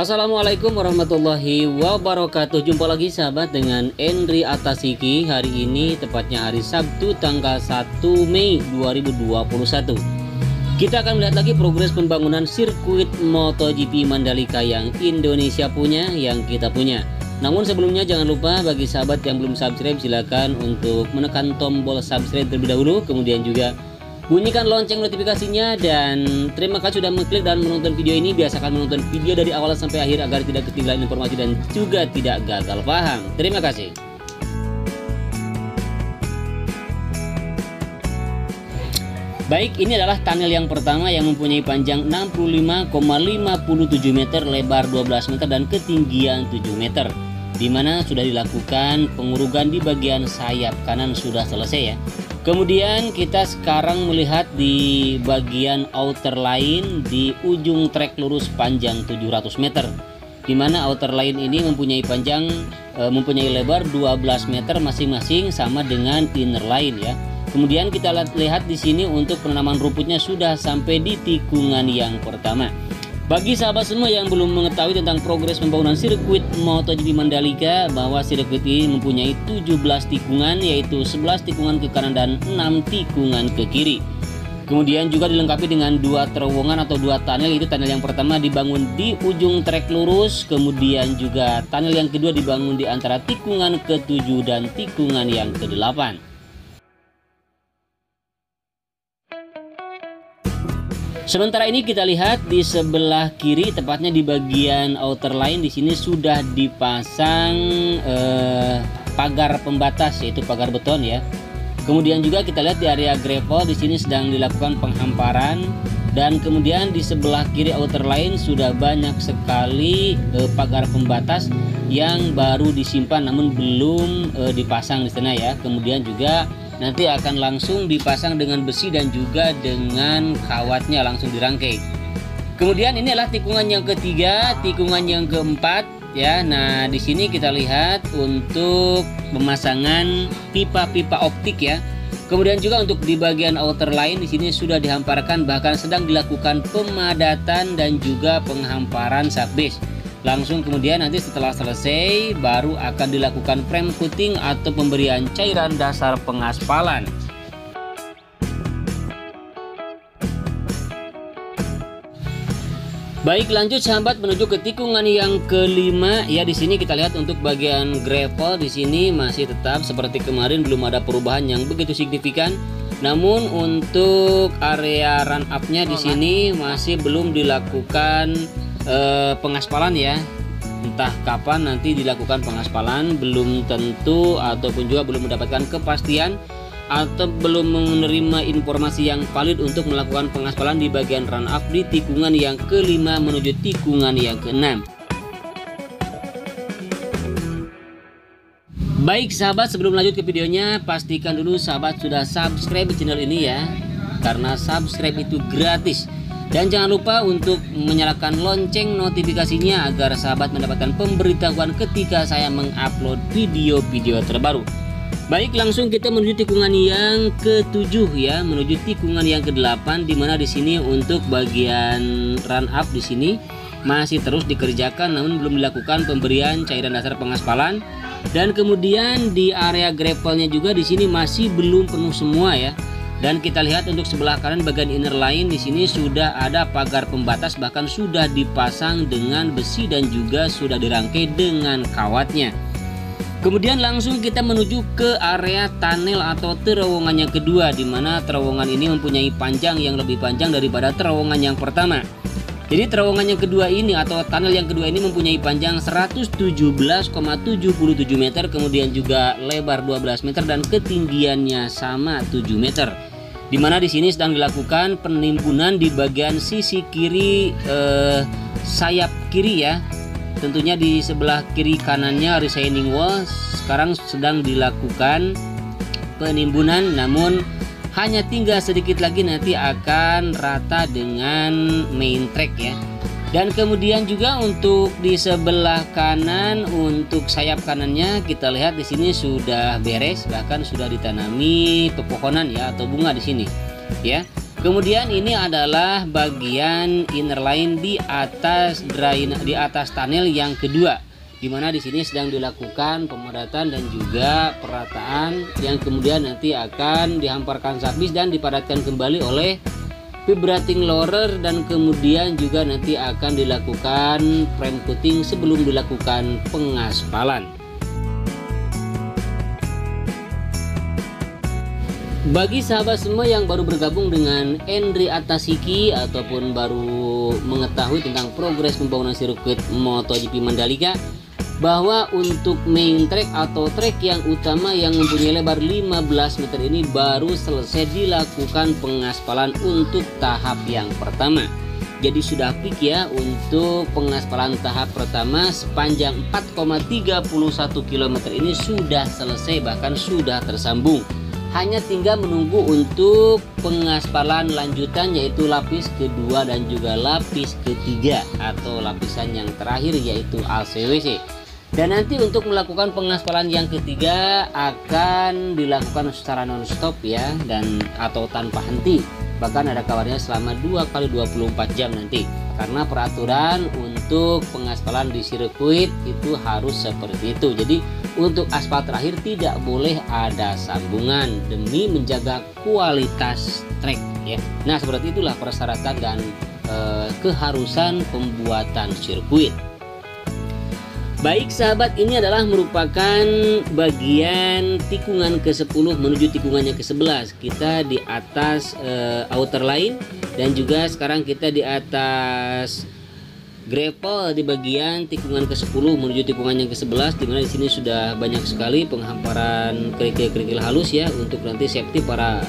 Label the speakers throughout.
Speaker 1: Assalamualaikum warahmatullahi wabarakatuh. Jumpa lagi sahabat dengan Endri Atasiki. Hari ini tepatnya hari Sabtu tanggal 1 Mei 2021. Kita akan melihat lagi progres pembangunan sirkuit MotoGP Mandalika yang Indonesia punya, yang kita punya. Namun sebelumnya jangan lupa bagi sahabat yang belum subscribe, silakan untuk menekan tombol subscribe terlebih dahulu. Kemudian juga bunyikan lonceng notifikasinya, dan terima kasih sudah mengklik dan menonton video ini. Biasakan menonton video dari awal sampai akhir agar tidak ketinggalan informasi dan juga tidak gagal paham. Terima kasih. Baik, ini adalah tunnel yang pertama yang mempunyai panjang 65,57 meter, lebar 12 meter dan ketinggian 7 meter. Dimana sudah dilakukan pengurugan di bagian sayap kanan sudah selesai ya. Kemudian kita sekarang melihat di bagian outer line di ujung trek lurus panjang 700 meter. Dimana outer line ini mempunyai mempunyai lebar 12 meter masing-masing, sama dengan inner line ya. Kemudian kita lihat di sini untuk penanaman rumputnya sudah sampai di tikungan yang pertama. Bagi sahabat semua yang belum mengetahui tentang progres pembangunan sirkuit MotoGP Mandalika, bahwa sirkuit ini mempunyai 17 tikungan, yaitu 11 tikungan ke kanan dan 6 tikungan ke kiri. Kemudian juga dilengkapi dengan 2 terowongan atau 2 tunnel, yaitu tunnel yang pertama dibangun di ujung trek lurus, kemudian juga tunnel yang kedua dibangun di antara tikungan ke-7 dan tikungan yang ke-8. Sementara ini kita lihat di sebelah kiri, tepatnya di bagian outer line, di sini sudah dipasang pagar pembatas, yaitu pagar beton ya. Kemudian juga kita lihat di area gravel di sini sedang dilakukan penghamparan, dan kemudian di sebelah kiri outer line sudah banyak sekali pagar pembatas yang baru disimpan namun belum dipasang di sana ya. Kemudian juga nanti akan langsung dipasang dengan besi dan juga dengan kawatnya langsung dirangkai. Kemudian ini adalah tikungan yang ketiga, tikungan yang keempat ya. Nah, di sini kita lihat untuk pemasangan pipa-pipa optik ya. Kemudian juga untuk di bagian outer line di sini sudah dihamparkan, bahkan sedang dilakukan pemadatan dan juga penghamparan subbase. Langsung kemudian nanti setelah selesai baru akan dilakukan frame coating atau pemberian cairan dasar pengaspalan. Baik, lanjut sahabat menuju ke tikungan yang kelima ya. Di sini kita lihat untuk bagian gravel di sini masih tetap seperti kemarin, belum ada perubahan yang begitu signifikan. Namun untuk area run up-nya di sini masih belum dilakukan pengaspalan ya. Entah kapan nanti dilakukan pengaspalan, belum tentu, ataupun juga belum mendapatkan kepastian atau belum menerima informasi yang valid untuk melakukan pengaspalan di bagian run up di tikungan yang kelima menuju tikungan yang keenam. Baik sahabat, sebelum lanjut ke videonya, pastikan dulu sahabat sudah subscribe channel ini ya, karena subscribe itu gratis. Dan jangan lupa untuk menyalakan lonceng notifikasinya agar sahabat mendapatkan pemberitahuan ketika saya mengupload video-video terbaru. Baik, langsung kita menuju tikungan yang ke-7 ya, menuju tikungan yang ke-8, dimana di sini untuk bagian run up di sini masih terus dikerjakan namun belum dilakukan pemberian cairan dasar pengaspalan. Dan kemudian di area gravelnya juga di sini masih belum penuh semua ya. Dan kita lihat untuk sebelah kanan bagian inner line di sini sudah ada pagar pembatas, bahkan sudah dipasang dengan besi dan juga sudah dirangkai dengan kawatnya. Kemudian langsung kita menuju ke area tunnel atau terowongan yang kedua, di mana terowongan ini mempunyai panjang yang lebih panjang daripada terowongan yang pertama. Jadi terowongan yang kedua ini atau tunnel yang kedua ini mempunyai panjang 117,77 meter, kemudian juga lebar 12 meter dan ketinggiannya sama 7 meter. Dimana di sini sedang dilakukan penimbunan di bagian sisi kiri sayap kiri ya. Tentunya di sebelah kiri kanannya retaining wall sekarang sedang dilakukan penimbunan, namun hanya tinggal sedikit lagi nanti akan rata dengan main track ya. Dan kemudian juga untuk di sebelah kanan untuk sayap kanannya kita lihat di sini sudah beres, bahkan sudah ditanami pepohonan ya atau bunga di sini ya. Kemudian ini adalah bagian inner line di atas di atas tunnel yang kedua, di mana di sini sedang dilakukan pemadatan dan juga perataan yang kemudian nanti akan dihamparkan subis dan dipadatkan kembali oleh vibrating roller, dan kemudian juga nanti akan dilakukan frame coating sebelum dilakukan pengaspalan. Bagi sahabat semua yang baru bergabung dengan Endri Atasiki ataupun baru mengetahui tentang progres pembangunan sirkuit MotoGP Mandalika, bahwa untuk main track atau track yang utama yang mempunyai lebar 15 meter ini baru selesai dilakukan pengaspalan untuk tahap yang pertama. Jadi sudah peak ya untuk pengaspalan tahap pertama sepanjang 4,31 km ini sudah selesai, bahkan sudah tersambung. Hanya tinggal menunggu untuk pengaspalan lanjutan, yaitu lapis kedua dan juga lapis ketiga atau lapisan yang terakhir yaitu ACWC. Dan nanti untuk melakukan pengaspalan yang ketiga akan dilakukan secara non-stop ya, dan atau tanpa henti. Bahkan ada kabarnya selama 2 kali 24 jam nanti. Karena peraturan untuk pengaspalan di sirkuit itu harus seperti itu. Jadi untuk aspal terakhir tidak boleh ada sambungan demi menjaga kualitas trek ya. Nah, seperti itulah persyaratan dan keharusan pembuatan sirkuit. Baik sahabat, ini adalah merupakan bagian tikungan ke-10 menuju tikungan yang ke-11. Kita di atas outer line dan juga sekarang kita di atas gravel di bagian tikungan ke-10 menuju tikungan yang ke-11, dimana di sini sudah banyak sekali penghamparan kerikil-kerikil halus ya untuk nanti safety para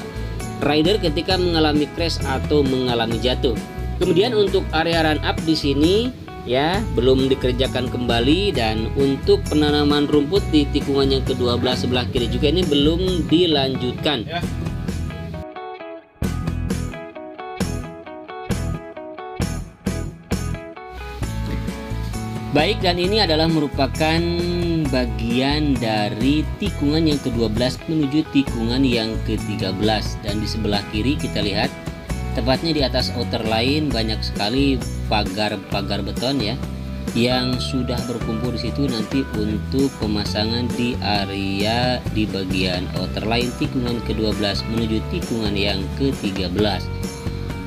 Speaker 1: rider ketika mengalami crash atau mengalami jatuh. Kemudian untuk area run up di sini ya belum dikerjakan kembali, dan untuk penanaman rumput di tikungan yang ke-12 sebelah kiri juga ini belum dilanjutkan ya. Baik, dan ini adalah merupakan bagian dari tikungan yang ke-12 menuju tikungan yang ke-13, dan di sebelah kiri kita lihat tepatnya di atas outer line banyak sekali pagar-pagar beton ya yang sudah berkumpul di situ nanti untuk pemasangan di area di bagian outer line tikungan ke-12 menuju tikungan yang ke-13.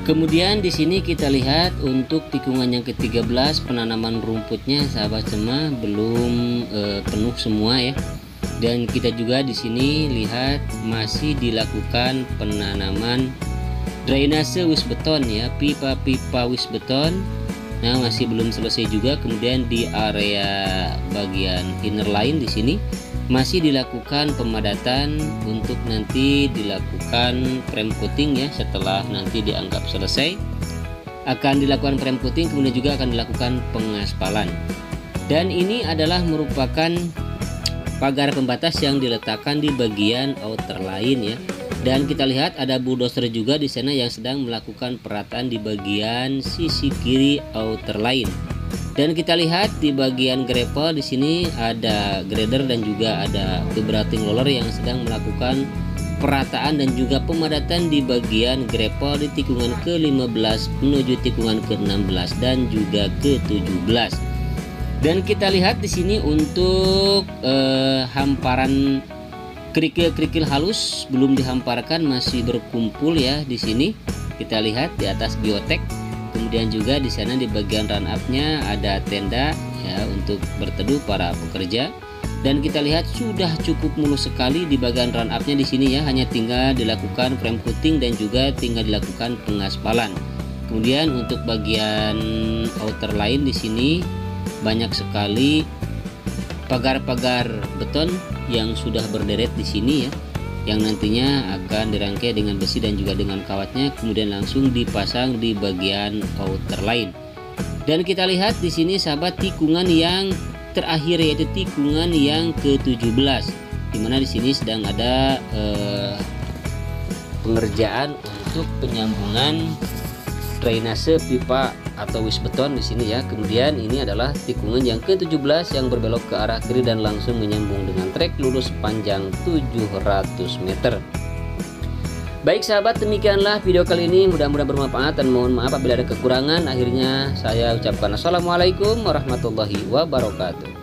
Speaker 1: Kemudian di sini kita lihat untuk tikungan yang ke-13 penanaman rumputnya sahabat semua belum penuh semua ya. Dan kita juga di sini lihat masih dilakukan penanaman drainase wis beton ya, pipa-pipa wis beton. Nah, masih belum selesai juga. Kemudian di area bagian inner line di sini masih dilakukan pemadatan untuk nanti dilakukan frame coating ya. Setelah nanti dianggap selesai akan dilakukan frame coating, kemudian juga akan dilakukan pengaspalan. Dan ini adalah merupakan pagar pembatas yang diletakkan di bagian outer line ya. Dan kita lihat ada bulldozer juga di sana yang sedang melakukan perataan di bagian sisi kiri outer line. Dan kita lihat di bagian gravel di sini ada grader dan juga ada vibrating roller yang sedang melakukan perataan dan juga pemadatan di bagian gravel di tikungan ke-15 menuju tikungan ke-16 dan juga ke-17. Dan kita lihat di sini untuk hamparan kerikil-kerikil halus belum dihamparkan, masih berkumpul ya di sini. Kita lihat di atas biotek. Kemudian juga di sana di bagian run up-nya ada tenda ya untuk berteduh para pekerja. Dan kita lihat sudah cukup mulus sekali di bagian run up-nya di sini ya, hanya tinggal dilakukan frame coating dan juga tinggal dilakukan pengaspalan. Kemudian untuk bagian outer line di sini banyak sekali pagar-pagar beton yang sudah berderet di sini ya, yang nantinya akan dirangkai dengan besi dan juga dengan kawatnya, kemudian langsung dipasang di bagian outer line. Dan kita lihat di sini sahabat tikungan yang terakhir yaitu tikungan yang ke-17, dimana di sini sedang ada pengerjaan untuk penyambungan drainase pipa atau wis beton di sini ya. Kemudian ini adalah tikungan yang ke-17 yang berbelok ke arah kiri dan langsung menyambung dengan trek lurus panjang 700 meter. Baik sahabat, demikianlah video kali ini, mudah-mudahan bermanfaat dan mohon maaf apabila ada kekurangan. Akhirnya saya ucapkan assalamualaikum warahmatullahi wabarakatuh.